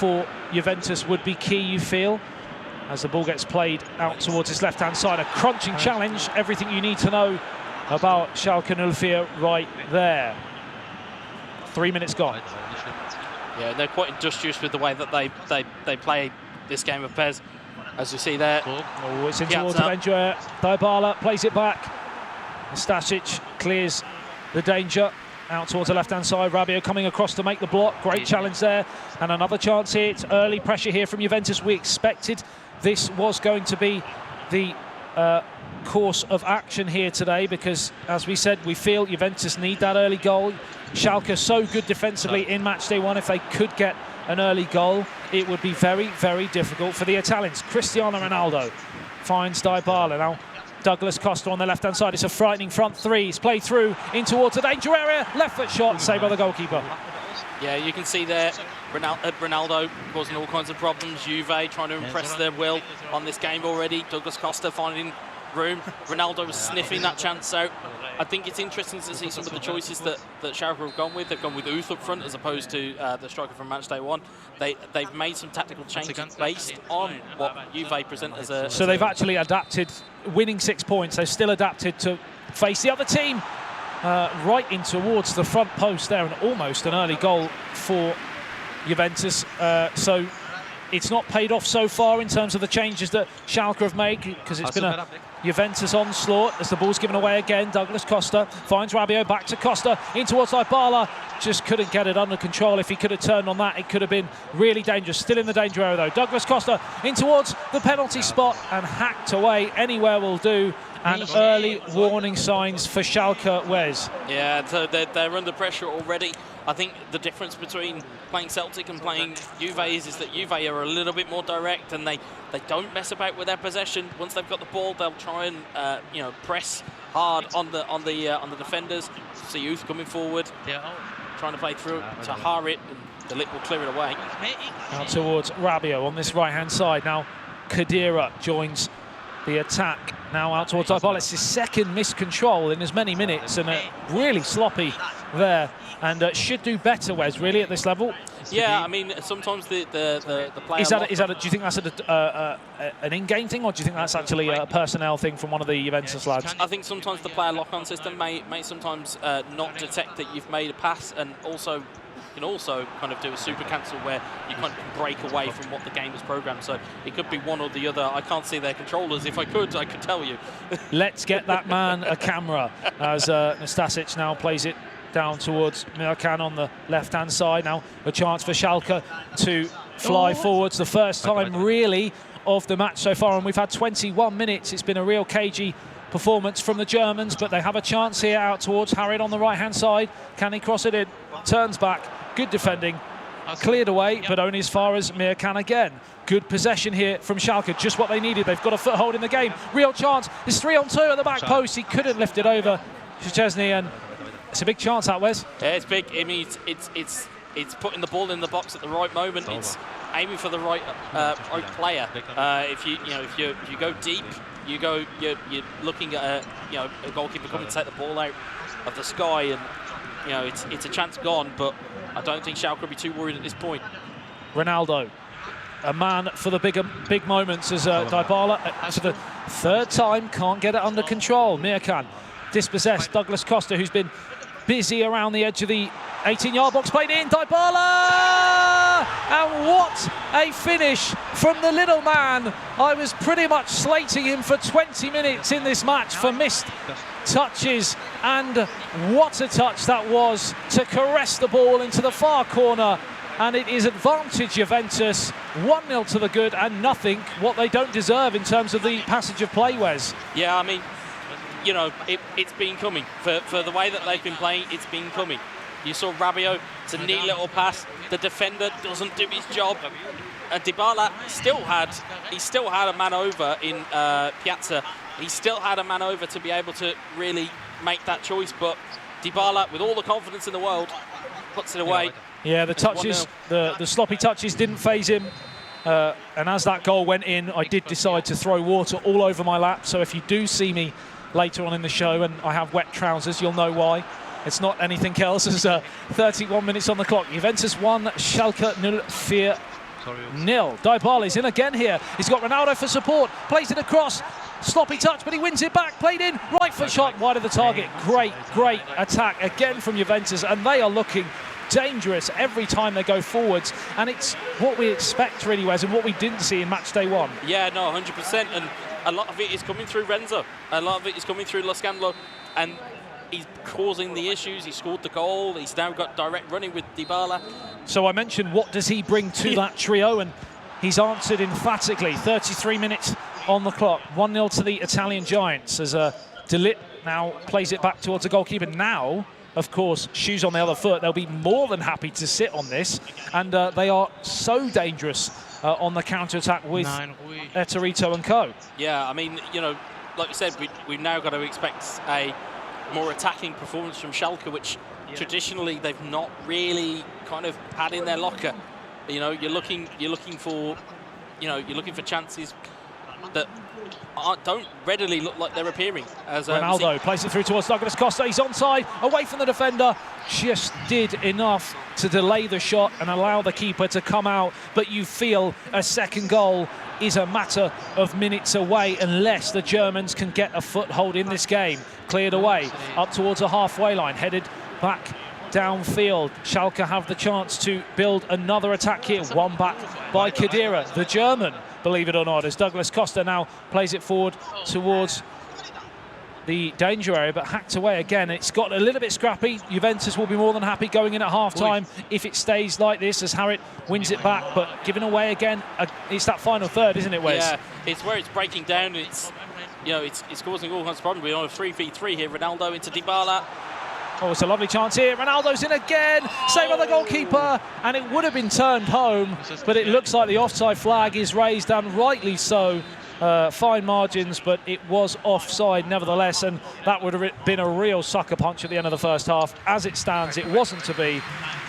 for Juventus would be key, you feel, as the ball gets played out towards his left-hand side. A crunching challenge, everything you need to know about Schalke 04 right there. 3 minutes gone. Yeah, they're quite industrious with the way that they play this game of PES, as you see there. Oh, it's in towards Ventura. Dybala plays it back. Stasic clears the danger. Out towards the left-hand side, Rabiot coming across to make the block. Great challenge there, and another chance here. It's early pressure here from Juventus. We expected this was going to be the course of action here today, because, as we said, we feel Juventus need that early goal. Schalke so good defensively in Matchday 1. If they could get an early goal, it would be very, very difficult for the Italians. Cristiano Ronaldo finds Dybala. Now Douglas Costa on the left-hand side. It's a frightening front three. He's played through in towards the danger area. Left foot shot, saved by the goalkeeper. Yeah, you can see there Ronaldo causing all kinds of problems. Juve trying to impress their will on this game already. Douglas Costa finding room. Ronaldo was sniffing that chance out. I think it's interesting to see some of the choices that Schalke have gone with. They've gone with Uth up front as opposed to the striker from Matchday 1. They've made some tactical changes based on what Juve present as a... So they've actually adapted, winning 6 points. They've still adapted to face the other team right in towards the front post there, and almost an early goal for Juventus. So it's not paid off so far in terms of the changes that Schalke have made, because it's been a Juventus onslaught as the ball's given away again. Douglas Costa finds Rabiot, back to Costa, in towards Dybala. Just couldn't get it under control. If he could have turned on that, it could have been really dangerous. Still in the danger area though. Douglas Costa in towards the penalty spot and hacked away. Anywhere will do. And early warning signs for Schalke, Wes. Yeah, so they're under pressure already. I think the difference between playing Celtic and playing Juve is that Juve are a little bit more direct, and they don't mess about with their possession. Once they've got the ball, they'll try and press hard on the defenders. See Uth coming forward, trying to play through to Harit, and the Lit will clear it away. Out towards Rabiot on this right-hand side. Now Khedira joins the attack. Now out towards Dybala. It's his second missed control in as many minutes, and really sloppy there, and should do better, Wes, really, at this level. Yeah, I mean, sometimes the player... Do you think that's an in-game thing, or do you think that's actually a personnel thing from one of the Juventus lads? I think sometimes the player lock-on system may sometimes not detect that you've made a pass, and also can also kind of do a super cancel where you kind of break away from what the game is programmed. So it could be one or the other. I can't see their controllers. If I could tell you. Let's get that man a camera, as Stasic now plays it down towards Mirkan on the left-hand side. Now a chance for Schalke to fly forwards. The first time really of the match so far, and we've had 21 minutes. It's been a real cagey performance from the Germans, but they have a chance here out towards Harit on the right-hand side. Can he cross it in? Turns back. Good defending. Cleared away, but only as far as Mirkan again. Good possession here from Schalke, just what they needed. They've got a foothold in the game. Real chance. It's 3-on-2 at the back post. He couldn't lift it over Szczesny, and it's a big chance out, Wes. Yeah, it's big. I mean, it's putting the ball in the box at the right moment. It's aiming for the right player. If you go deep, you're looking at a goalkeeper coming to take the ball out of the sky, and it's a chance gone. But I don't think Schalke will be too worried at this point. Ronaldo, a man for the big moments, as Dybala for the third time can't get it under control. Mirkan dispossessed. Douglas Costa, who's been busy around the edge of the 18-yard box, played in. Dybala! And what a finish from the little man. I was pretty much slating him for 20 minutes in this match for missed touches, and what a touch that was to caress the ball into the far corner. And it is advantage Juventus, 1-0 to the good, and nothing what they don't deserve in terms of the passage of play, Wes. Yeah, I mean, it's been coming. For the way that they've been playing, it's been coming. You saw Rabiot, it's a neat little pass. The defender doesn't do his job. Dybala still had a man over in Piazza. He still had a man over to be able to really make that choice, but Dybala, with all the confidence in the world, puts it away. Yeah, the touches, the sloppy touches didn't faze him. And as that goal went in, I did decide to throw water all over my lap. So if you do see me later on in the show and I have wet trousers, you'll know why. It's not anything else. There's 31 minutes on the clock. Juventus 1, Schalke 04 nil. Dybala's in again here. He's got Ronaldo for support. Plays it across. Sloppy touch, but he wins it back. Played in. Right foot shot wide of the target. Great attack again from Juventus, and they are looking dangerous every time they go forwards, and it's what we expect really, Wes, and what we didn't see in match day 1. Yeah, no, 100%, and a lot of it is coming through Renzo. A lot of it is coming through Loscandlo, and he's causing the issues. He scored the goal. He's now got direct running with Dybala. So I mentioned, what does he bring to that trio? And he's answered emphatically. 33 minutes on the clock. 1-0 to the Italian Giants as De Ligt now plays it back towards the goalkeeper. Now, of course, shoes on the other foot. They'll be more than happy to sit on this. And they are so dangerous on the counter-attack with Etorito and co. Yeah, I mean, you know, like you said, we've now got to expect a more attacking performance from Schalke, which traditionally they've not really kind of had in their locker. You know, you're looking for chances that don't readily look like they're appearing. As Ronaldo plays it through towards Douglas Costa. He's onside, away from the defender. Just did enough to delay the shot and allow the keeper to come out. But you feel a second goal is a matter of minutes away unless the Germans can get a foothold in this game. Cleared away up towards the halfway line, headed back downfield. Schalke have the chance to build another attack here. One back by Khedira, the German, believe it or not, as Douglas Costa now plays it forward towards the danger area, but hacked away again. It's got a little bit scrappy. Juventus will be more than happy going in at half-time if it stays like this, as Harit wins it back, but giving away again. It's that final third, isn't it, Wes? Yeah, it's where it's breaking down. It's, you know, it's causing all kinds of problems. We're on a 3v3 here. Ronaldo into Dybala. Oh, it's a lovely chance here. Ronaldo's in again. Save by the goalkeeper. And it would have been turned home, but it looks like the offside flag is raised, and rightly so. Fine margins, but it was offside nevertheless, and that would have been a real sucker punch at the end of the first half. As it stands, it wasn't to be,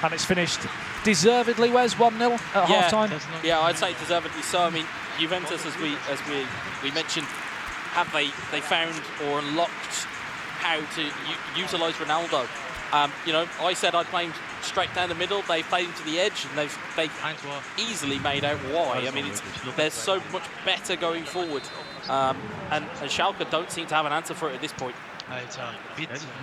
and it's finished deservedly, Wes, 1-0 at half-time. Yeah, I'd say deservedly so. I mean, Juventus, as we mentioned, have they found or unlocked how to utilise Ronaldo. You know, I said I'd play him straight down the middle. They played him to the edge, and they've easily made out why. I mean, they're so much better going forward, and Schalke don't seem to have an answer for it at this point.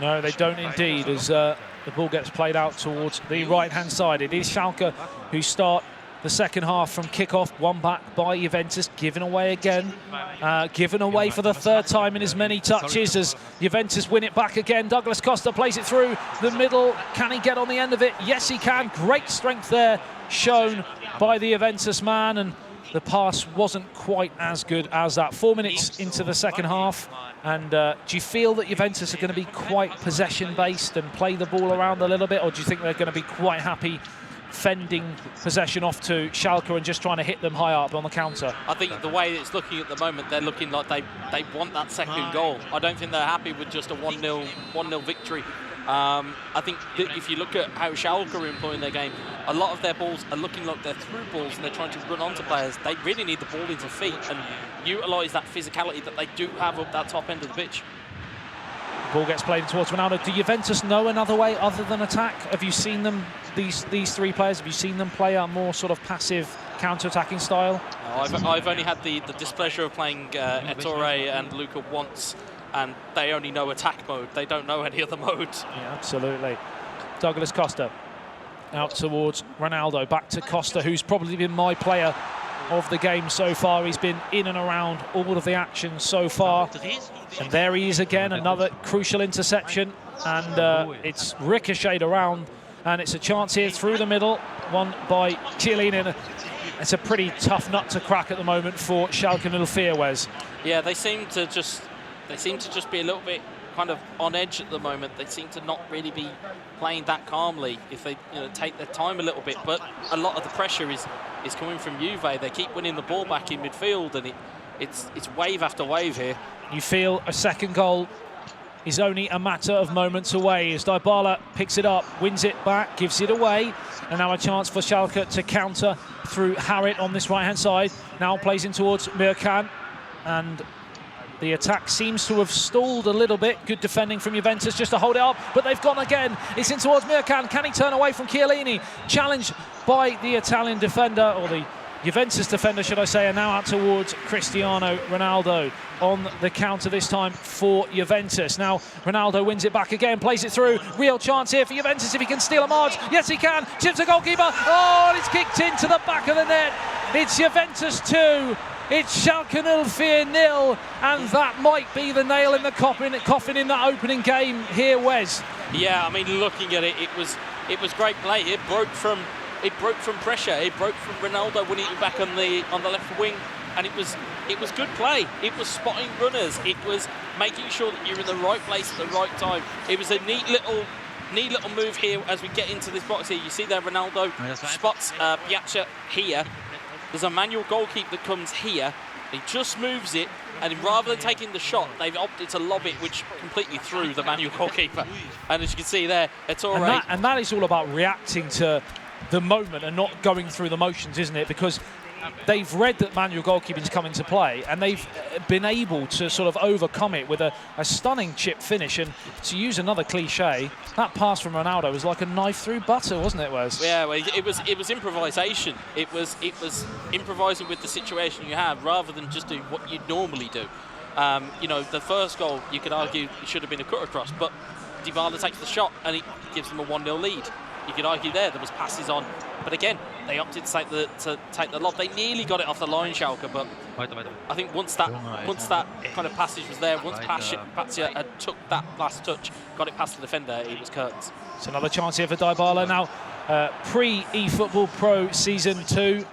No, they don't indeed, as the ball gets played out towards the right-hand side. It is Schalke who start the second half from kick-off. One back by Juventus, given away again. Given away for the third time in as many touches as Juventus win it back again. Douglas Costa plays it through the middle. Can he get on the end of it? Yes, he can. Great strength there shown by the Juventus man, and the pass wasn't quite as good as that. 4 minutes into the second half, and do you feel that Juventus are going to be quite possession-based and play the ball around a little bit, or do you think they're going to be quite happy fending possession off to Schalke and just trying to hit them high up on the counter? I think the way it's looking at the moment, they're looking like they want that second goal. I don't think they're happy with just a 1-0 victory. I think that if you look at how Schalke are employing their game, a lot of their balls are looking like they're through balls and they're trying to run onto players. They really need the ball into feet and utilise that physicality that they do have up that top end of the pitch. Ball gets played towards Ronaldo. Do Juventus know another way other than attack? Have you seen them, these three players, have you seen them play a more sort of passive counter-attacking style? I've only had the displeasure of playing Ettore and Luca once, and they only know attack mode. They don't know any other mode. Yeah, absolutely. Douglas Costa out towards Ronaldo. Back to Costa, who's probably been my player of the game so far. He's been in and around all of the action so far. And there he is again, another crucial interception. And it's ricocheted around. And it's a chance here through the middle. One by Chiellini. It's a pretty tough nut to crack at the moment for Schalke 04, Wes. Yeah, they seem to just be a little bit kind of on edge at the moment. They seem to not really be playing that calmly if they take their time a little bit. But a lot of the pressure is coming from Juve. They keep winning the ball back in midfield, and it's wave after wave here. You feel a second goal is only a matter of moments away as Dybala picks it up, wins it back, gives it away, and now a chance for Schalke to counter through Harit on this right-hand side. Now plays in towards Mirkan, and the attack seems to have stalled a little bit. Good defending from Juventus just to hold it up, but they've gone again. It's in towards Mirkan. Can he turn away from Chiellini? Challenged by the Italian defender, or the Juventus defender, should I say, are now out towards Cristiano Ronaldo on the counter this time for Juventus. Now, Ronaldo wins it back again, plays it through. Real chance here for Juventus if he can steal a march. Yes, he can. Chips the goalkeeper. Oh, and it's kicked into the back of the net. It's Juventus 2. It's Schalke 0, and that might be the nail in the coffin in that opening game here, Wes. Yeah, I mean, looking at it, it was great play. It broke from pressure. It broke from Ronaldo winning it back on the left wing, and it was good play. It was spotting runners. It was making sure that you're in the right place at the right time. It was a neat little move here as we get into this box here. You see there, Ronaldo spots Piazza here. There's a manual goalkeeper that comes here. He just moves it, and rather than taking the shot, they've opted to lob it, which completely threw the manual goalkeeper. And as you can see there, Ettore. And that is all about reacting to the moment and not going through the motions, isn't it? Because they've read that manual goalkeeping is coming to play, and they've been able to sort of overcome it with a stunning chip finish. And to use another cliche, that pass from Ronaldo was like a knife through butter, wasn't it, Wes? Yeah, well, it was improvisation. It was improvising with the situation you have rather than just doing what you normally do. You know, the first goal, you could argue it should have been a cut across, but Dybala takes the shot and it gives them a 1-0 lead. You could argue there was passes on, but again, they opted to take the lob. They nearly got it off the line, Schalke, but I think once that kind of passage was there, once Patia had took that last touch, got it past the defender, it was curtains. It's another chance here for Dybala. Now, pre-eFootball.Pro Season 2,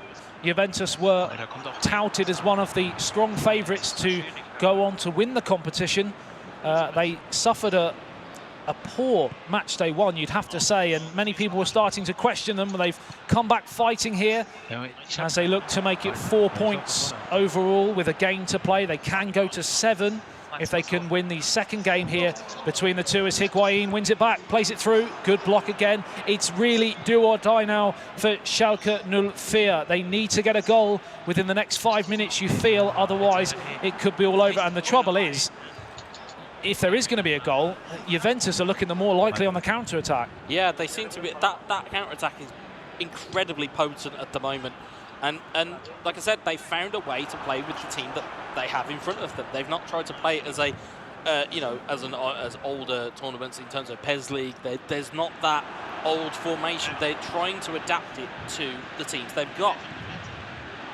Juventus were touted as one of the strong favourites to go on to win the competition. They suffered a poor match day one, you'd have to say, and many people were starting to question them. They've come back fighting here as they look to make it 4 points overall with a game to play. They can go to 7 if they can win the second game here between the two, as Higuain wins it back, plays it through, good block again. It's really do or die now for Schalke 04. They need to get a goal within the next 5 minutes, you feel, otherwise it could be all over. And the trouble is, if there is going to be a goal, Juventus are looking the more likely on the counter-attack. Yeah, they seem to be. That counter-attack is incredibly potent at the moment. And like I said, they found a way to play with the team that they have in front of them. They've not tried to play it as a, as older tournaments in terms of PES League. There's not that old formation. They're trying to adapt it to the teams they've got.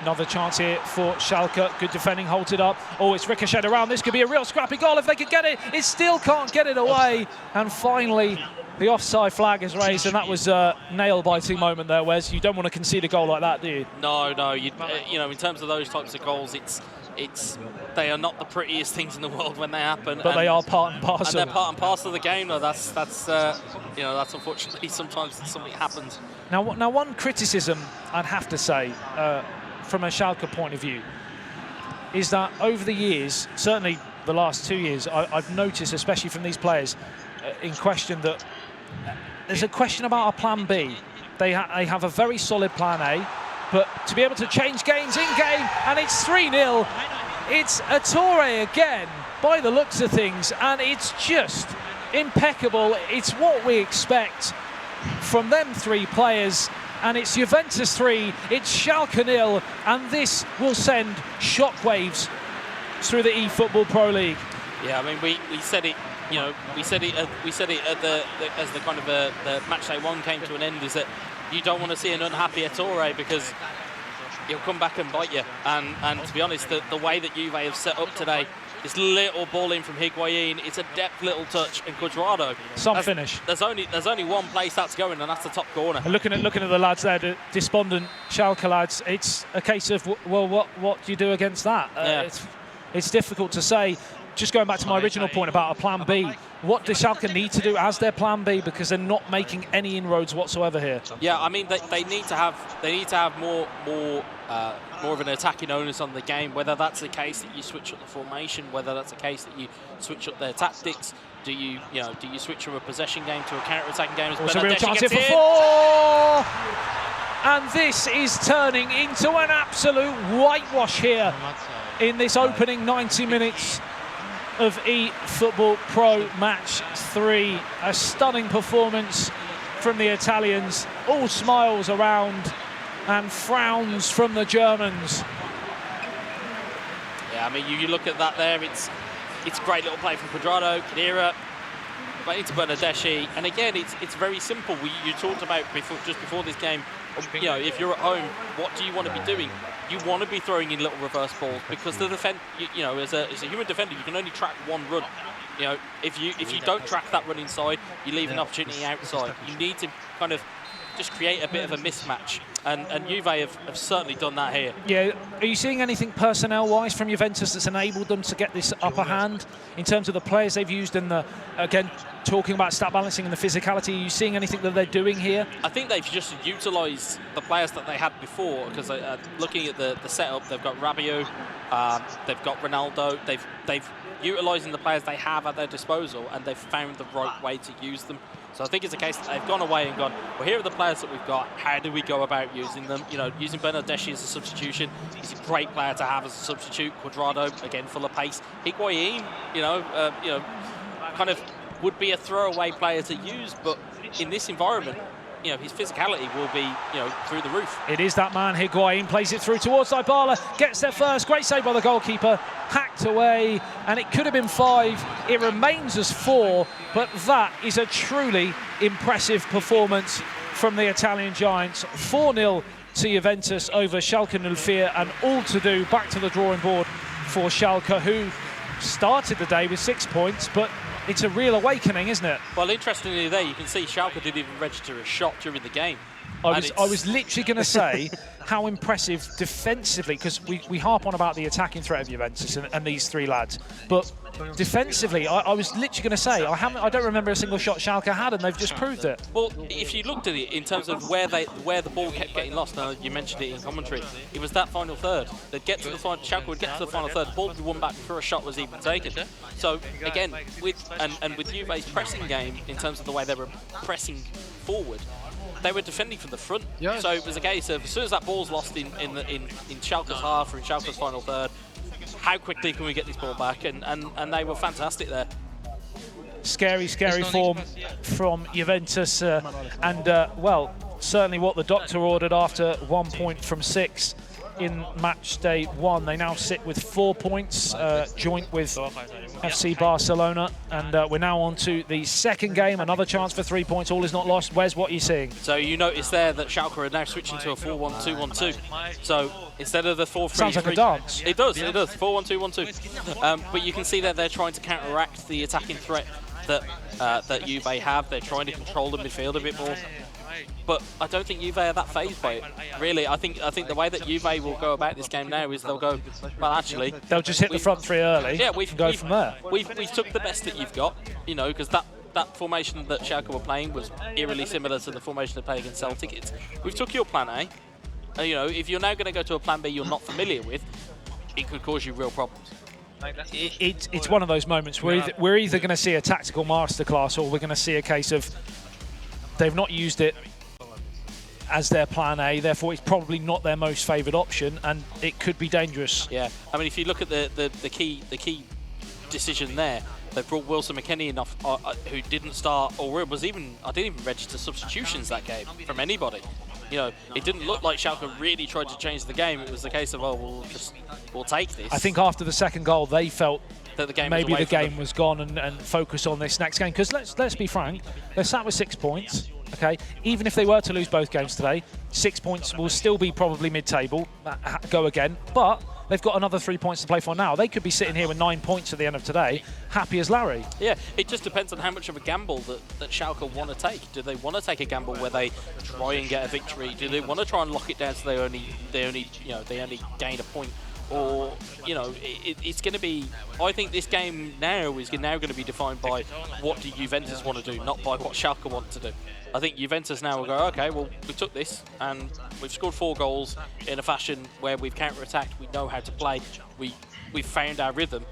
Another chance here for Schalke. Good defending, holds it up. Oh, it's ricocheted around. This could be a real scrappy goal if they could get it. It still can't get it away. And finally, the offside flag is raised, and that was a nail-biting moment there, Wes. You don't want to concede a goal like that, do you? No. You know, in terms of those types of goals, they are not the prettiest things in the world when they happen. But they are part and parcel. And they're part and parcel of the game, though. That's unfortunately sometimes something happens. Now, one criticism I'd have to say, from a Schalke point of view, is that over the years, certainly the last 2 years, I've noticed, especially from these players in question, that there's a question about a plan B. They have a very solid plan A, but to be able to change games in-game, and it's 3-0, it's Ettore again, by the looks of things, and it's just impeccable. It's what we expect from them three players. And it's Juventus 3, it's Schalke 0, and this will send shockwaves through the eFootball.Pro League. Yeah, I mean, we said it. You know, we said it at as the kind of the match day one came to an end, is that you don't want to see an unhappy Ettore, because he'll come back and bite you. And to be honest, the way that Juve have set up today, this little ball in from Higuain, it's a depth little touch, and Cuadrado. Finish. There's only one place that's going, and that's the top corner. And looking at the lads there, the despondent Schalke lads, it's a case of, well, what do you do against that? Yeah. It's difficult to say. Just going back to my original point about a plan B, what does Schalke need to do as their plan B, because they're not making any inroads whatsoever here? Yeah, I mean, they need to have more of an attacking onus on the game. Whether that's the case that you switch up the formation, whether that's the case that you switch up their tactics. Do you switch from a possession game to a counter-attacking game? It's a real chance here for 4! And this is turning into an absolute whitewash here in this opening 90 minutes of eFootball.Pro Match 3. A stunning performance from the Italians. All smiles around and frowns from the Germans. Yeah, I mean, you look at that there, it's a great little play from Cuadrado, Khedira, but into Bernardeschi, and again, it's very simple. You talked about just before this game, you know, if you're at home, what do you want to be doing? You want to be throwing in little reverse balls, because the you know, as a human defender, you can only track one run. You know, if you don't track that run inside, you leave an opportunity outside. You need to kind of just create a bit of a mismatch, and Juve have certainly done that here. Yeah, are you seeing anything personnel-wise from Juventus that's enabled them to get this upper hand in terms of the players they've used and the, again, talking about stat balancing and the physicality? Are you seeing anything that they're doing here? I think they've just utilised the players that they had before, because looking at the setup, they've got Rabiot, they've got Ronaldo, they've utilising the players they have at their disposal, and they've found the right way to use them. So I think it's a case that they've gone away and gone, well, here are the players that we've got. How do we go about using them? You know, using Bernardeschi as a substitution. He's a great player to have as a substitute. Cuadrado, again, full of pace. Higuain, you know, kind of would be a throwaway player to use, but in this environment, you know, his physicality will be, you know, through the roof. It is that man, Higuain, plays it through towards Dybala, gets there first, great save by the goalkeeper, hacked away, and it could have been 5. It remains as 4, but that is a truly impressive performance from the Italian Giants. 4-0 to Juventus over Schalke 04, and all to do, back to the drawing board for Schalke, who started the day with 6 points, but it's a real awakening, isn't it? Well, interestingly there, you can see Schalke didn't even register a shot during the game. I was literally going to say how impressive defensively, because we harp on about the attacking threat of Juventus and these 3 lads, but defensively, I was literally going to say I don't remember a single shot Schalke had, and they've just proved it. Well, if you looked at it in terms of where the ball kept getting lost, now you mentioned it in commentary, it was that final third. They'd get to the final, Schalke would get to the final third, the ball would be won back before a shot was even taken. So again, with Juve's pressing game, in terms of the way they were pressing forward, they were defending from the front. Yeah. So it was a case of, as soon as that ball's lost in Schalke's half or in Schalke's final third, how quickly can we get this ball back? And they were fantastic there. Scary form from Juventus, well, certainly what the doctor ordered after 1 point from 6 in match day 1. They now sit with 4 points, joint with FC Barcelona, and we're now on to the second game. Another chance for 3 points. All is not lost. Wes, what are you seeing? So you notice there that Schalke are now switching to a 4-1-2-1-2. So instead of the 4-3-3, sounds like a dance. It does. 4-1-2-1-2. But you can see that they're trying to counteract the attacking threat that Juve have. They're trying to control the midfield a bit more. But I don't think Juve are that phased by it. Really, I think the way that Juve will go about this game now is they'll go, well, actually, they'll just hit the front 3 early. Yeah, we've go from there. We've took the best that you've got, you know, because that formation that Schalke were playing was eerily similar to the formation they played against Celtic. We've took your plan A, and you know, if you're now going to go to a plan B you're not familiar with, it could cause you real problems. It's one of those moments where we're either going to see a tactical masterclass, or we're going to see a case of they've not used it as their plan A, therefore it's probably not their most favoured option, and it could be dangerous. Yeah, I mean, if you look at the key decision there, they brought Wilson McKennie enough, who didn't start, or I didn't even register substitutions that game from anybody. You know, it didn't look like Schalke really tried to change the game. It was the case of, oh, we'll take this. I think after the second goal, they felt that the game maybe the game was gone, and focus on this next game. Because let's be frank, they're sat with 6 points. Okay, even if they were to lose both games today, 6 points will still be probably mid-table, go again, but they've got another 3 points to play for now. They could be sitting here with 9 points at the end of today, happy as Larry. Yeah, it just depends on how much of a gamble that Schalke want to take. Do they want to take a gamble where they try and get a victory? Do they want to try and lock it down so they only gain a point? Or, you know, it's going to be, I think this game now is now going to be defined by what do Juventus want to do, not by what Schalke want to do. I think Juventus now will go, okay, well, we took this and we've scored 4 goals in a fashion where we've counter-attacked, we know how to play, we've found our rhythm,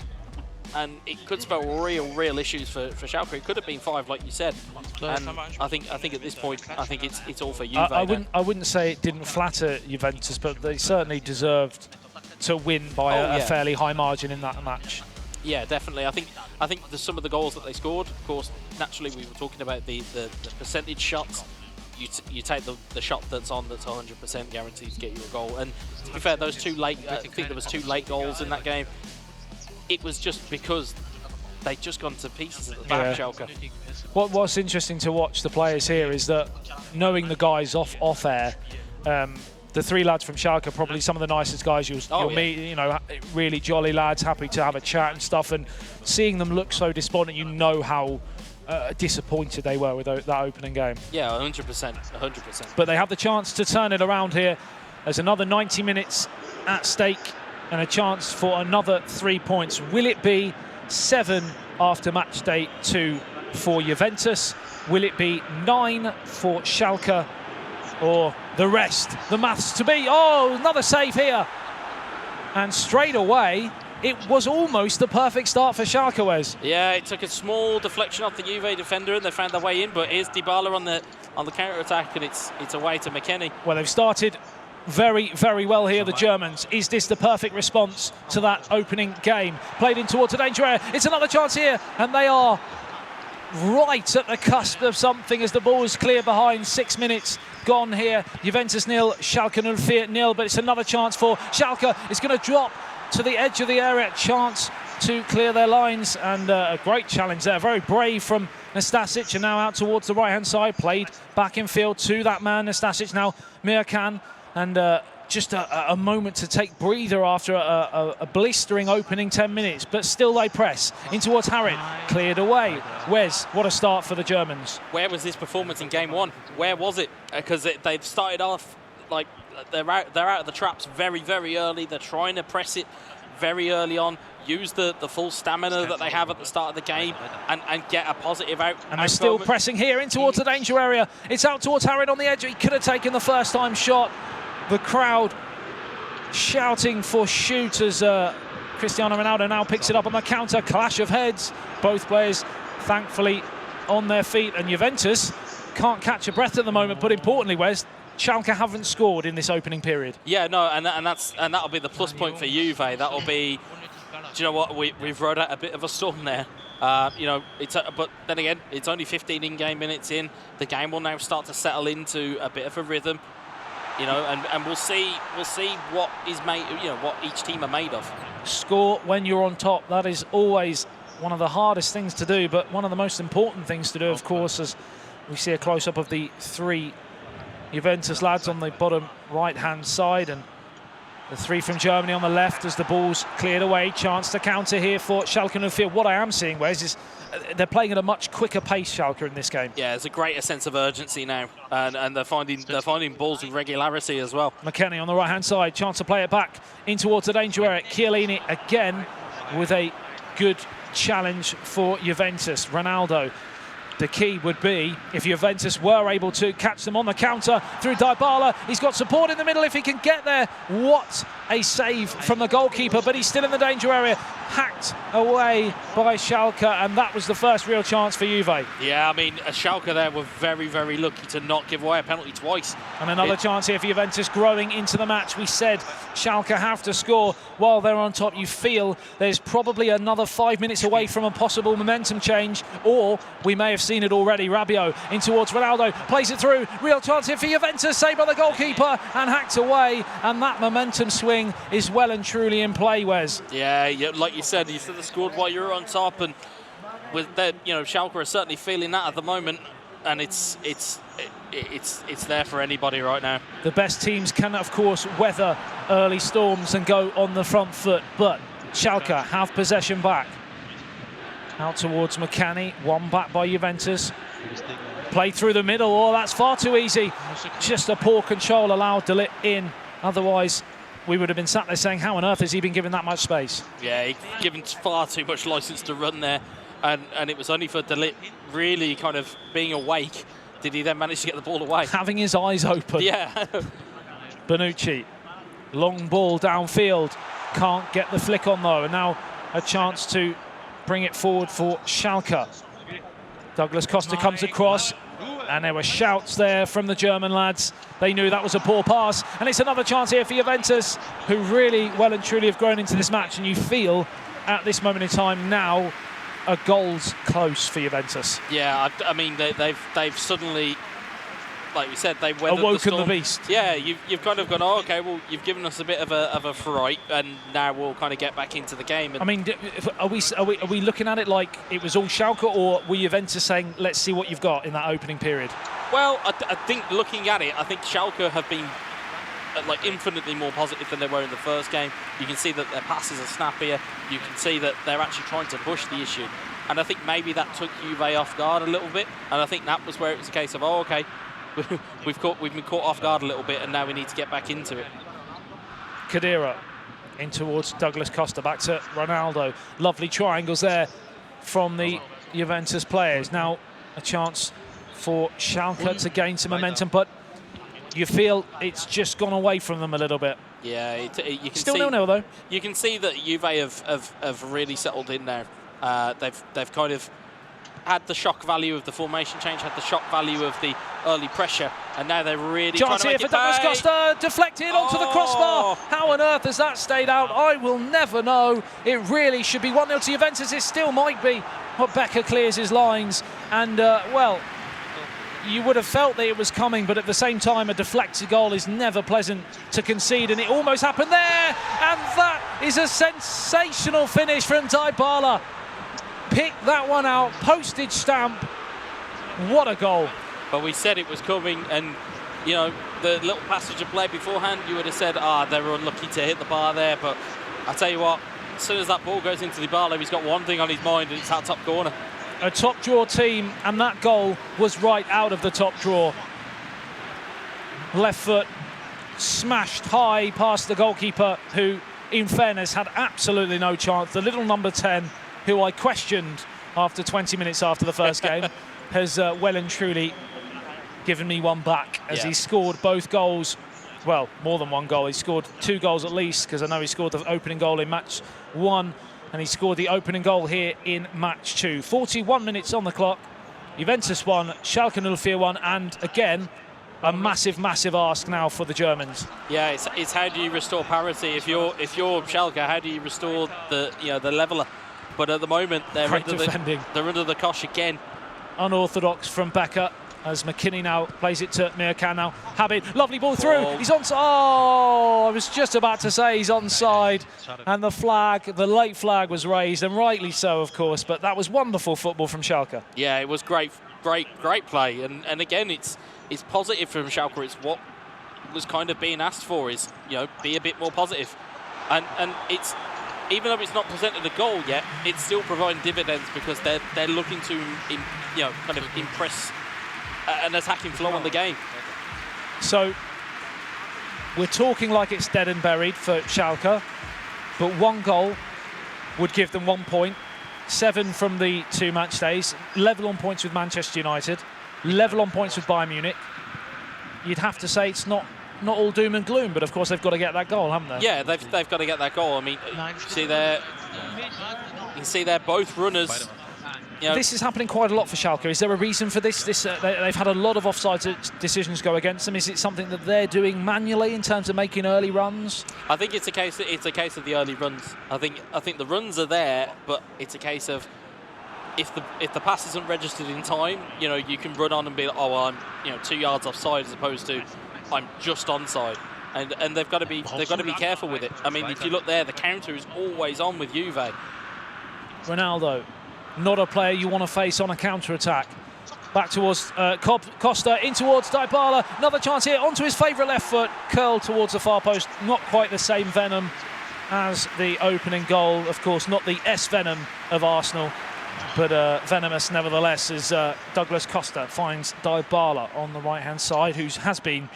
and it could spell real issues for Schalke. It could have been 5, like you said, and I think at this point, I think it's all for Juve. I wouldn't say it didn't flatter Juventus, but they certainly deserved to win by a fairly high margin in that match. Yeah, definitely. I think some of the goals that they scored, of course, naturally we were talking about the percentage shots. you take the shot that's on that's 100% guaranteed to get you a goal. And to be fair, those two late, I think there was 2 late goals in that game. It was just because they'd just gone to pieces at the back, Schalke. What's interesting to watch the players here is that knowing the guys off air, the 3 lads from Schalke are probably some of the nicest guys you'll meet. You know, really jolly lads, happy to have a chat and stuff. And seeing them look so despondent, you know how disappointed they were with that opening game. Yeah, 100%, 100%. But they have the chance to turn it around here. There's another 90 minutes at stake and a chance for another 3 points. Will it be 7 after match day 2 for Juventus? Will it be 9 for Schalke? Or the rest? The maths to be. Oh, another save here. And straight away, it was almost the perfect start for Schalke, Wes. Yeah, it took a small deflection off the Juve defender and they found their way in, but here's Dybala on the counter-attack, and it's away to McKennie. Well, they've started very, very well here, the Germans. Is this the perfect response to that opening game? Played in towards the danger area. It's another chance here, and they are right at the cusp of something as the ball is clear behind. 6 minutes gone here. Juventus 0, Schalke 0, but it's another chance for Schalke. It's going to drop to the edge of the area. Chance to clear their lines, and a great challenge there. Very brave from Nastasic, and now out towards the right-hand side. Played back in field to that man, Nastasic, now Mirkan, and just a moment to take breather after a blistering opening 10 minutes, but still they press in towards Harit. Cleared away. Wes, what a start for the Germans. Where was this performance in game 1? Where was it? Because they've started off like they're out of the traps very, very early. They're trying to press it very early on, use the full stamina that they have at the start of the game, and get a positive out. And they're still pressing here in towards the danger area. It's out towards Harit on the edge. He could have taken the first time shot. The crowd shouting for shoot as Cristiano Ronaldo now picks it up on the counter. Clash of heads. Both players thankfully on their feet, and Juventus can't catch a breath at the moment, but importantly, Wes, Schalke haven't scored in this opening period. Yeah, no, and that'll be the plus point for Juve. That'll be, do you know what, we've rode out a bit of a storm there. You know, but then again, it's only 15 in-game minutes in. The game will now start to settle into a bit of a rhythm. You know, and we'll see what is made, you know, what each team are made of. Score when you're on top. That is always one of the hardest things to do, but one of the most important things to do, of course, as we see a close-up of the 3 Juventus lads on the bottom right-hand side, and the 3 from Germany on the left as the ball's cleared away. Chance to counter here for Schalke 04. What I am seeing, Wes, is they're playing at a much quicker pace, Schalke, in this game. Yeah, there's a greater sense of urgency now, and they're finding balls with regularity as well. McKennie on the right-hand side, chance to play it back in towards the danger area. Chiellini again with a good challenge for Juventus. Ronaldo. The key would be if Juventus were able to catch them on the counter through Dybala. He's got support in the middle if he can get there. What a save from the goalkeeper, but he's still in the danger area. Hacked away by Schalke, and that was the first real chance for Juve. Yeah, I mean, Schalke there were very, very lucky to not give away a penalty twice. And another chance here for Juventus growing into the match. We said Schalke have to score while they're on top. You feel there's probably another 5 minutes away from a possible momentum change, or we may have seen it already. Rabiot in towards Ronaldo, plays it through. Real chance here for Juventus, saved by the goalkeeper and hacked away. And that momentum swing is well and truly in play, Wes. Yeah, like you said the scored while you're on top, and with that, you know, Schalke are certainly feeling that at the moment, and it's there for anybody right now. The best teams can, of course, weather early storms and go on the front foot, but Schalke have possession back. Out towards McKennie, one back by Juventus. Played through the middle. Oh, that's far too easy. Just a poor control allowed De Ligt in. Otherwise, we would have been sat there saying, how on earth has he been given that much space? Yeah, he's given far too much license to run there. And it was only for De Ligt really kind of being awake did he then manage to get the ball away. Having his eyes open. Yeah. Bonucci, long ball downfield. Can't get the flick on, though. And now a chance to bring it forward for Schalke. Douglas Costa comes across, and there were shouts there from the German lads. They knew that was a poor pass, and it's another chance here for Juventus, who really well and truly have grown into this match, and you feel at this moment in time now a goal's close for Juventus. Yeah, I mean they've suddenly like we said, they weathered awoken the storm. The beast. Yeah, you've kind of gone, oh, okay, well, you've given us a bit of a fright, and now we'll kind of get back into the game. And I mean, are we looking at it like it was all Schalke, or were Juventus saying, let's see what you've got in that opening period? Well, I think looking at it, I think Schalke have been like infinitely more positive than they were in the first game. You can see that their passes are snappier. You can see that they're actually trying to push the issue. And I think maybe that took Juve off guard a little bit. And I think that was where it was a case of, oh, okay, we've been caught off guard a little bit, and now we need to get back into it. Khedira in towards Douglas Costa, back to Ronaldo. Lovely triangles there from the Juventus players. Now a chance for Schalke to gain some momentum, but you feel it's just gone away from them a little bit. Yeah, you can still see, 0-0 though. You can see that Juve have really settled in there. They've kind of had the shock value of the formation change, had the shock value of the early pressure, and now they're really trying to make it Douglas Costa, deflected onto the crossbar. How on earth has that stayed out? I will never know. It really should be 1-0 to Juventus. It still might be. But Becker clears his lines, and well, you would have felt that it was coming, but at the same time, a deflected goal is never pleasant to concede, and it almost happened there, and that is a sensational finish from Dybala. Picked that one out, postage stamp. What a goal. But we said it was coming, and you know, the little passage of play beforehand, you would have said, they were unlucky to hit the bar there, but I tell you what, as soon as that ball goes into Dybala, he's got one thing on his mind, and it's that top corner. A top draw team, and that goal was right out of the top draw. Left foot smashed high past the goalkeeper, who, in fairness, had absolutely no chance. The little number 10, who I questioned after 20 minutes after the first game, has well and truly given me one back, as he scored both goals. Well, more than one goal. He scored 2 goals at least, because I know he scored the opening goal in match 1, and he scored the opening goal here in match 2. 41 minutes on the clock. Juventus 1, Schalke 04 1, and again, a massive, massive ask now for the Germans. Yeah, it's how do you restore parity? If you're Schalke, how do you restore the the leveler? But at the moment, they're under the cosh again. Unorthodox from Becker, as McKinney now plays it to Mirkan now. Habib, lovely ball through. He's onside. Oh, I was just about to say he's onside. And the late flag was raised, and rightly so, of course. But that was wonderful football from Schalke. Yeah, it was great play. And again, it's positive from Schalke. It's what was kind of being asked for, is, be a bit more positive. And it's, even though it's not presented a goal yet, it's still providing dividends, because they're looking to kind of impress an attacking flow on the game. So we're talking like it's dead and buried for Schalke, but 1 goal would give them 1 point. 7 from the 2 match days. Level on points with Manchester United. Level on points with Bayern Munich. You'd have to say it's not all doom and gloom, but of course they've got to get that goal, haven't they? Yeah, they've got to get that goal. I mean, you can see they're both runners. This is happening quite a lot for Schalke. Is there a reason for this? They've had a lot of offside decisions go against them. Is it something that they're doing manually in terms of making early runs? I think it's a case of the early runs. I think the runs are there, but it's a case of if the pass isn't registered in time, you can run on and be like, oh, well, I'm 2 yards offside, as opposed to I'm just onside. And they've got to be careful with it. I mean, if you look there, the counter is always on with Juve. Ronaldo, not a player you want to face on a counter-attack. Back towards Costa, in towards Dybala. Another chance here, onto his favourite left foot, curled towards the far post. Not quite the same venom as the opening goal. Of course, not the S-venom of Arsenal, but venomous nevertheless, as Douglas Costa finds Dybala on the right-hand side, who has been,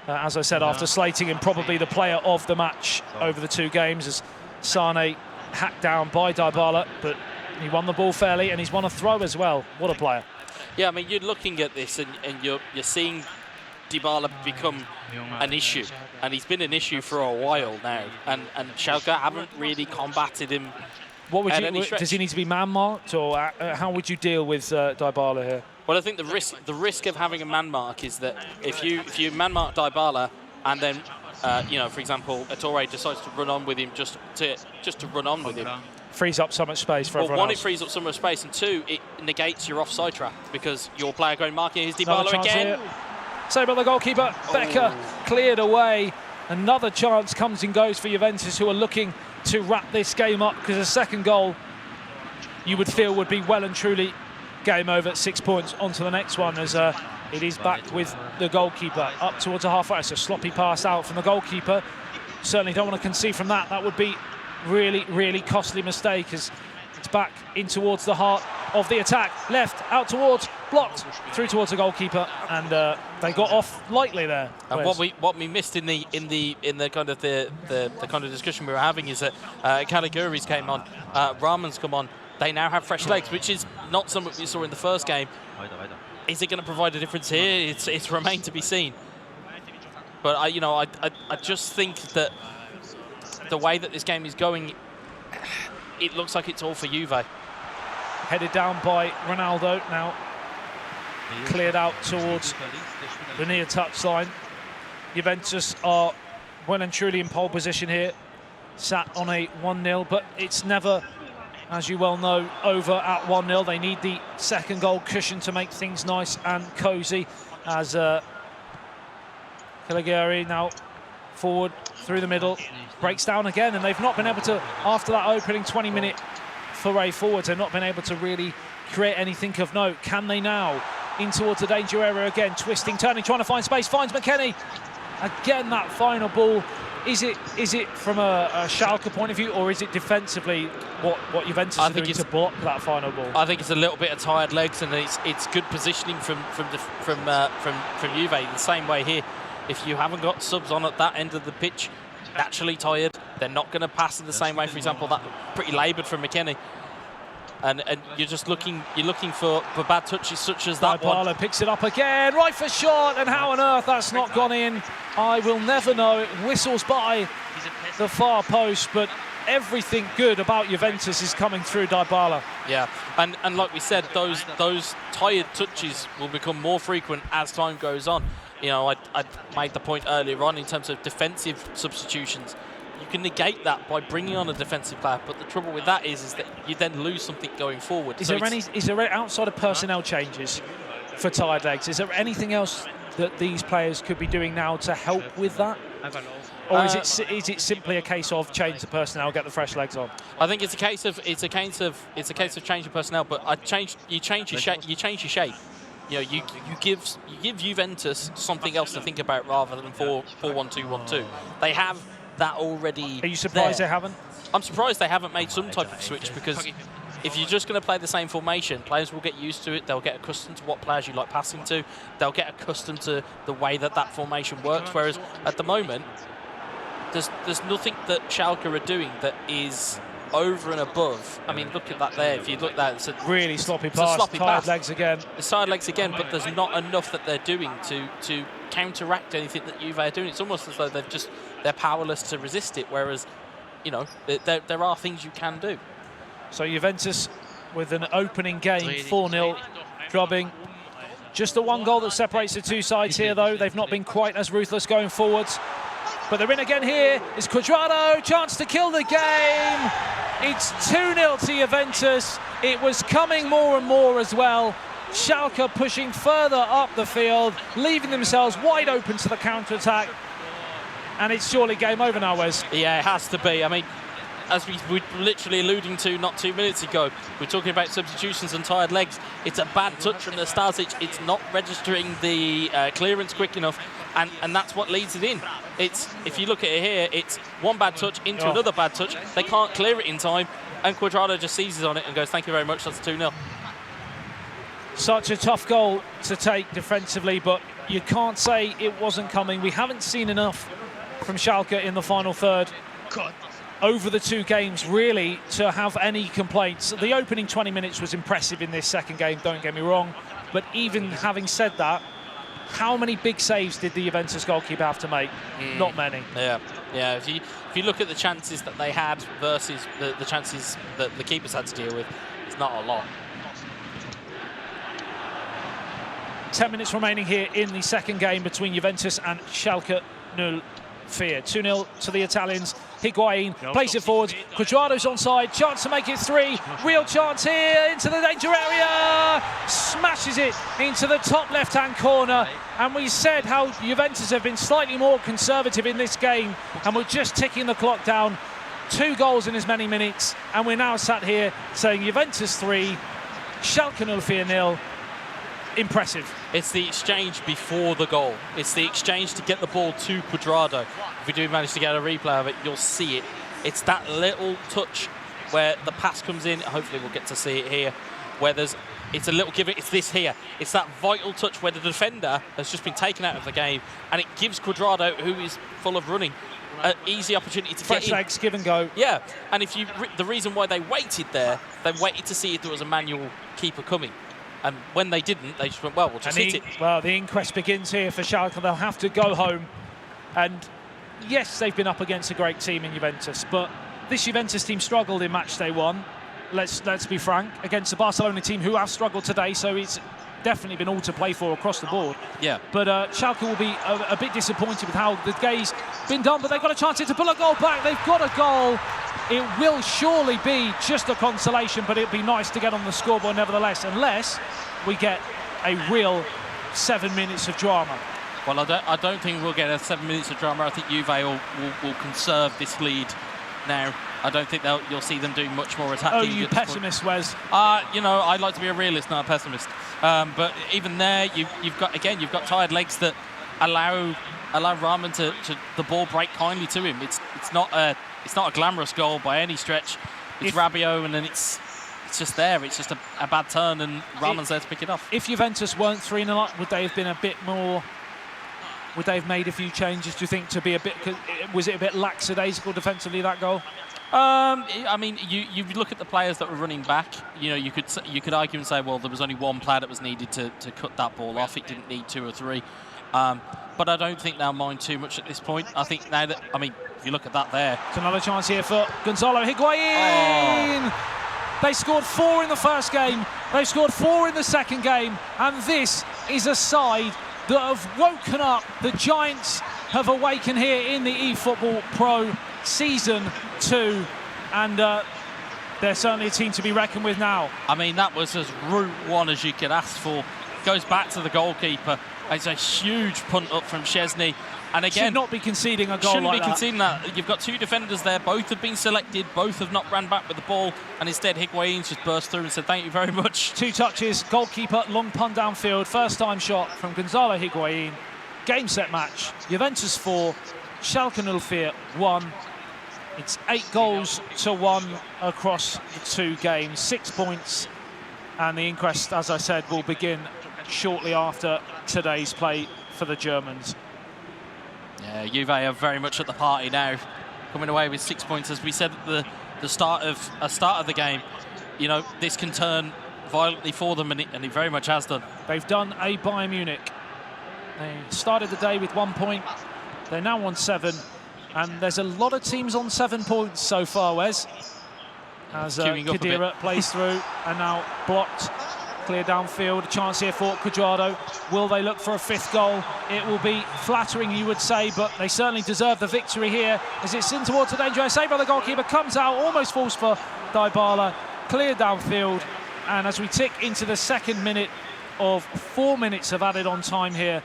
as I said, after slating him, probably the player of the match over the 2 games, as Sane hacked down by Dybala, but he won the ball fairly, and he's won a throw as well. What a player. Yeah, I mean, you're looking at this, and you're seeing Dybala become an issue, and he's been an issue for a while now, and Schalke haven't really combated him. What would you? Does he need to be man-marked, or how would you deal with Dybala here? Well, I think the risk of having a man-mark is that if you man-mark Dybala, and then for example, Ettore decides to run on with him just to run on with him, frees up so much space for everyone else. 1, it frees up so much space, and 2, it negates your offside trap, because your player going marking his Dybala again. say about the goalkeeper. Becker cleared away. Another chance comes and goes for Juventus, who are looking to wrap this game up, because a second goal you would feel would be well and truly game over at 6 points. On to the next one, as it is back with the goalkeeper up towards a halfway. It's a sloppy pass out from the goalkeeper. Certainly don't want to concede from that. That would be really, really costly mistake, as it's back in towards the heart of the attack. Left, out towards, blocked, through towards the goalkeeper, and they got off lightly there. And what we missed in the kind of the kind of discussion we were having is that Caliguri's came on, Rahman's come on. They now have fresh legs, which is not something we saw in the first game. Is it going to provide a difference here? It's remained to be seen. But I just think that the way that this game is going, it looks like it's all for Juve. Headed down by Ronaldo now. Cleared out towards the near touchline. Juventus are well and truly in pole position here. Sat on a 1-0, but it's never, as you well know, over at 1-0. They need the second goal cushion to make things nice and cosy, as Caliguri now forward through the middle, breaks down again, and they've not been able to, after that opening 20-minute foray forwards, they've not been able to really create anything of note. Can they now? In towards the danger area again, twisting, turning, trying to find space, finds McKennie. Again, that final ball. Is it from a Schalke point of view, or is it defensively what Juventus are doing to block that final ball? I think it's a little bit of tired legs, and it's good positioning from Juve. The same way here, if you haven't got subs on at that end of the pitch, naturally tired, they're not going to pass in the same way. For example, that pretty laboured from McKennie. And you're just looking for bad touches such as that one. Dybala picks it up again, right for shot, and how on earth that's not gone in, I will never know. It whistles by the far post, but everything good about Juventus is coming through Dybala. Yeah, and like we said, those tired touches will become more frequent as time goes on. I made the point earlier on in terms of defensive substitutions. You can negate that by bringing on a defensive player, but the trouble with that is that you then lose something going forward. Is there outside of personnel changes for tired legs? Is there anything else that these players could be doing now to help with that? Or is it simply a case of change the personnel, get the fresh legs on? I think it's a case of changing personnel, but you change your shape. You give Juventus something else to think about rather than 4-1-2-1-2. They have that already. Are you surprised there. They haven't? I'm surprised they haven't made some type of switch, because if you're just going to play the same formation, players will get used to it. They'll get accustomed to what players you like passing to. They'll get accustomed to the way that formation works. Whereas at the moment, there's nothing that Schalke are doing that is over and above. I mean, look at that there. If you look at that, it's a really sloppy pass. Tired legs again. It's tired legs again, but there's not enough that they're doing to counteract anything that Juve are doing. It's almost as though they're powerless to resist it, whereas, there are things you can do. So Juventus with an opening game, 4-0, drubbing. Just the one goal that separates the two sides here, though. They've not been quite as ruthless going forwards. But they're in again here. It's Cuadrado, chance to kill the game. It's 2-0 to Juventus. It was coming more and more as well. Schalke pushing further up the field, leaving themselves wide open to the counter-attack. And it's surely game over now, Wes. Yeah, it has to be. I mean, as we were literally alluding to not 2 minutes ago, we're talking about substitutions and tired legs. It's a bad touch from the Stasic. It's not registering the clearance quick enough, and that's what leads it in. If you look at it here, it's one bad touch into another bad touch. They can't clear it in time, and Cuadrado just seizes on it and goes, thank you very much, that's 2-0. Such a tough goal to take defensively, but you can't say it wasn't coming. We haven't seen enough from Schalke in the final third over the two games, really, to have any complaints. The opening 20 minutes was impressive in this second game, don't get me wrong. But even having said that, how many big saves did the Juventus goalkeeper have to make? Not many. Yeah. If you look at the chances that they had versus the chances that the keepers had to deal with, it's not a lot. 10 minutes remaining here in the second game between Juventus and Schalke 0. fear. 2-0 to the Italians. Higuain plays it forward. Cuadrado's onside. Chance to make it 3. Real chance here into the danger area. Smashes it into the top left-hand corner. And we said how Juventus have been slightly more conservative in this game, and we're just ticking the clock down. 2 goals in as many minutes, and we're now sat here saying Juventus 3, Schalke 0. Impressive. It's the exchange before the goal. It's the exchange to get the ball to Cuadrado. If we do manage to get a replay of it, you'll see it. It's that little touch where the pass comes in. Hopefully we'll get to see it here, where it's a little give it. It's this here. It's that vital touch where the defender has just been taken out of the game, and it gives Cuadrado, who is full of running, an easy opportunity to fresh get in. legs, give and go. Yeah, and if you the reason why they waited there, they waited to see if there was a manual keeper coming. And when they didn't, they just went, well, we'll just hit it. Well, the inquest begins here for Schalke. They'll have to go home. And yes, they've been up against a great team in Juventus, but this Juventus team struggled in Matchday 1. Let's be frank, against the Barcelona team who have struggled today, so it's definitely been all to play for across the board. Yeah. But Schalke will be a bit disappointed with how the day's been done, but they've got a chance here to pull a goal back. They've got a goal. It will surely be just a consolation, but it'd be nice to get on the scoreboard nevertheless, unless we get a real 7 minutes of drama. Well, I don't think we'll get a 7 minutes of drama. I think Juve will conserve this lead now. I don't think you'll see them doing much more attacking. Oh, you pessimist, Wes. You know, I'd like to be a realist, not a pessimist. But even there, you've got tired legs that allow Rahman to the ball break kindly to him. It's not a glamorous goal by any stretch. It's Rabiot, and then it's just there. It's just a bad turn, and Rahman's there to pick it off. If Juventus weren't 3-0 up, would they have been a bit more? Would they have made a few changes, do you think, to be a bit? Was it a bit lackadaisical defensively, that goal? I mean, you look at the players that were running back. You know, you could argue and say, well, there was only one player that was needed to cut that ball off. It didn't need 2 or 3. But I don't think they'll mind too much at this point. I think now that, I mean, if you look at that there. It's another chance here for Gonzalo Higuain. Oh. They scored 4 in the first game. They scored 4 in the second game. And this is a side that have woken up. The Giants have awakened here in the eFootball.Pro Season 2. And they're certainly a team to be reckoned with now. I mean, that was as route 1 as you could ask for. Goes back to the goalkeeper. It's a huge punt up from Szczesny. And again, should not be conceding a goal shouldn't like be conceding that. You've got 2 defenders there. Both have been selected. Both have not ran back with the ball. And instead, Higuain's just burst through and said, thank you very much. 2 touches, goalkeeper, long punt downfield. First time shot from Gonzalo Higuain. Game set match. Juventus 4, Schalke 04 1. It's 8 goals to 1 across the 2 games. 6 points. And the inquest, as I said, will begin shortly after today's play for the Germans. Yeah, Juve are very much at the party now, coming away with 6 points. As we said at the start of the game, you know, this can turn violently for them, and it very much has done. They've done a Bayern Munich. They started the day with 1 point. They're now on 7, and there's a lot of teams on 7 points so far, Wes. As Khedira plays through and now blocked. Clear downfield, a chance here for Cuadrado. Will they look for a 5th goal? It will be flattering, you would say, but they certainly deserve the victory here as it's in towards the danger. Saved by the goalkeeper, comes out, almost falls for Dybala. Clear downfield, and as we tick into the 2nd minute of 4 minutes of added on time here,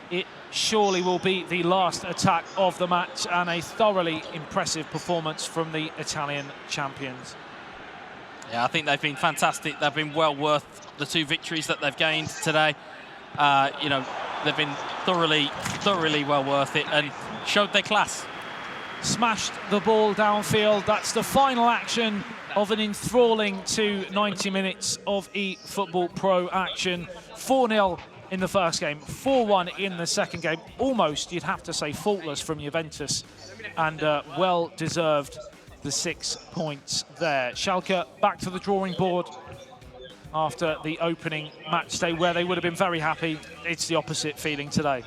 it surely will be the last attack of the match, and a thoroughly impressive performance from the Italian champions. Yeah, I think they've been fantastic. They've been well worth the 2 victories that they've gained today. You know, they've been thoroughly well worth it and showed their class. Smashed the ball downfield. That's the final action of an enthralling 90 minutes of eFootball.Pro action. 4-0 in the first game, 4-1 in the second game. Almost, you'd have to say, faultless from Juventus, and well-deserved the 6 points there. Schalke back to the drawing board after the opening match day, where they would have been very happy. It's the opposite feeling today.